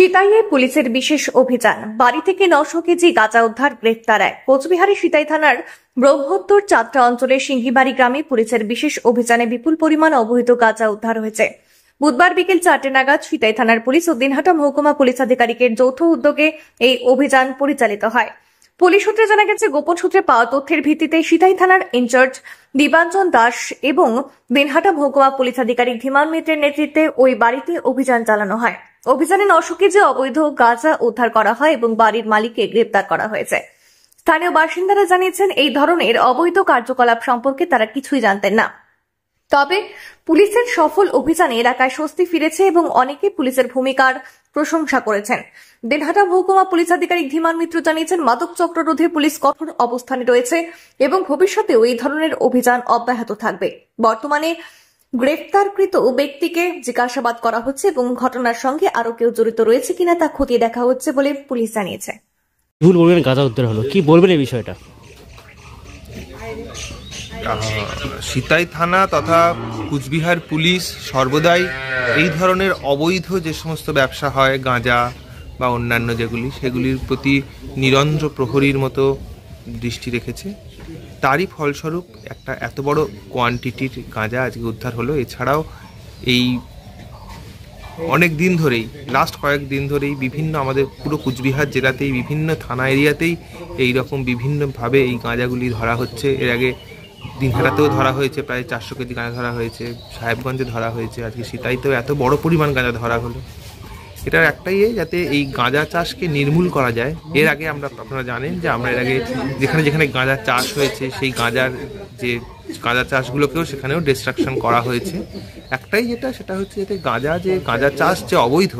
সিতাইয়ে পুলিশের বিশেষ অভিযান, বাড়ি থেকে 900 কেজি গাঁজা উদ্ধার, গ্রেফতার এক। কোচবিহারের সিতাই থানার ব্রহ্মোত্তর চাত্রা অঞ্চলের সিংহিবাড়ি গ্রামে পুলিশের বিশেষ অভিযানে বিপুল পরিমাণ অবৈধ গাঁজা উদ্ধার হয়েছে। বুধবার বিকেল 4টে নাগাদ সিতাই থানার পুলিশ ও দিনহাটা মহকুমা পুলিশ আধিকারিকের যৌথ উদ্যোগে এই অভিযান পরিচালিত হয়। পুলিশ সূত্রে জানা গেছে, গোপন সূত্রে পাওয়া তথ্যের ভিত্তিতে সিতাই থানার ইনচার্জ দিবাঞ্জন দাস এবং দিনহাটা মহকুমা পুলিশ আধিকারিক ধীমান মিত্রের নেতৃত্বে ওই বাড়িতে অভিযান চালানো হয়। অভিযানে 900 কেজি অবৈধ গাঁজা উদ্ধার করা হয় এবং বাড়ির মালিককে গ্রেপ্তার করা হয়েছে। স্থানীয় বাসিন্দারা জানিয়েছেন, এই ধরনের অবৈধ কার্যকলাপ সম্পর্কে তারা কিছুই জানতেন না। তবে পুলিশের সফল অভিযানে এলাকায় স্বস্তি ফিরেছে এবং অনেকে পুলিশের ভূমিকার প্রশংসা করেছেন। দিনহাটা মহকুমা পুলিশ আধিকারিক ধীমান মিত্র জানিয়েছেন, মাদক চক্র রোধে পুলিশ কঠোর অবস্থানে রয়েছে এবং ভবিষ্যতেও এই ধরনের অভিযান অব্যাহত থাকবে। বর্তমানে গ্রেফতারকৃত ব্যক্তিকে জিজ্ঞাসাবাদ করা হচ্ছে এবং ঘটনার সঙ্গে আরো কেউ জড়িত রয়েছে কিনা তা খতিয়ে দেখা হচ্ছে বলে পুলিশ জানিয়েছে। ভুল বলবেন, গাঁজা উদ্ধার হলো, কি বলবেন এই বিষয়টা? সিতাই থানা তথা কুচবিহার পুলিশ সর্বদাই এই ধরনের অবৈধ যে সমস্ত ব্যবসা হয়, গাঁজা বা অন্যান্য যেগুলি, সেগুলির প্রতি নিরন্ধ্র প্রহরীর মতো দৃষ্টি রেখেছে। তারই ফলস্বরূপ একটা এত বড় কোয়ান্টিটির গাঁজা আজকে উদ্ধার হলো। এছাড়াও এই অনেক দিন ধরেই, লাস্ট কয়েকদিন ধরেই বিভিন্ন আমাদের পুরো কুচবিহার জেলাতেই বিভিন্ন থানা এরিয়াতেই এই রকম বিভিন্নভাবে এই গাঁজাগুলি ধরা হচ্ছে। এর আগে দিনহাটাতেও ধরা হয়েছে, প্রায় 400 কেজি গাঁজা ধরা হয়েছে, সাহেবগঞ্জে ধরা হয়েছে, আজকে সিতাইতেও এত বড় পরিমাণ গাঁজা ধরা হলো। এটার একটাই যাতে এই গাঁজা চাষকে নির্মূল করা যায়। এর আগে আপনারা জানেন যে আমরা এর আগে যেখানে যেখানে গাঁজা চাষ হয়েছে সেই গাঁজার যে গাঁজা চাষগুলোকেও সেখানেও ডিস্ট্রাকশন করা হয়েছে। একটাই সেটা হচ্ছে যাতে গাঁজা চাষ যে অবৈধ,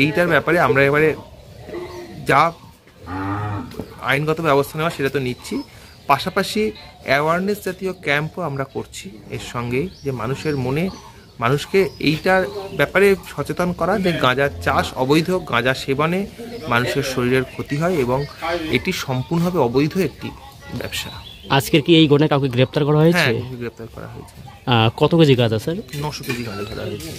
এইটার ব্যাপারে আমরা এবারে যা আইনগত ব্যবস্থা নেওয়া সেটা তো নিচ্ছি, পাশাপাশি অ্যাওয়ারনেস জাতীয় ক্যাম্পও আমরা করছি এর সঙ্গেই, যে মানুষকে এইটার ব্যাপারে সচেতন করা যে গাঁজা চাষ অবৈধ, গাঁজা সেবনে মানুষের শরীরের ক্ষতি হয় এবং এটি সম্পূর্ণভাবে অবৈধ একটি ব্যবসা। আজকের কি এই ঘটনায় কাউকে গ্রেপ্তার করা হয়েছে? হ্যাঁ, গ্রেপ্তার করা হয়েছে। কত কেজি গাঁজা স্যার? 900 কেজি গাঁজা ধরা হয়েছে।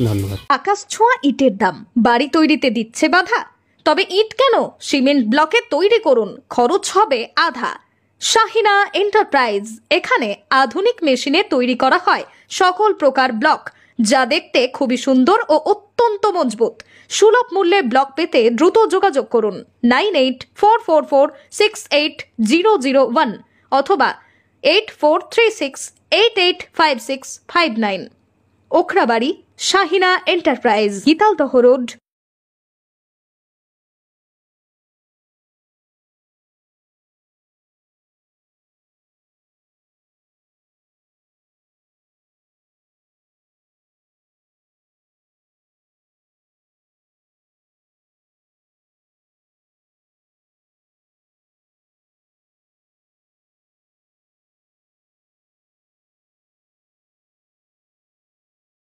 ধন্যবাদ। আকাশ ছোঁয়া ইটের দাম বাড়ি তৈরিতে দিচ্ছে বাধা? তবে ইট কেন, সিমেন্ট ব্লকে তৈরি করুন, খরচ হবে আধা। শাহিনা এন্টারপ্রাইজ, এখানে আধুনিক মেশিনে তৈরি করা হয় সকল প্রকার ব্লক, যা দেখতে খুবই সুন্দর ও অত্যন্ত মজবুত। সুলভ মূল্যে ব্লক পেতে দ্রুত যোগাযোগ করুন 9844468001 অথবা 8436885659। Okhrabari, Shahina enterprise, Gitaldaha road.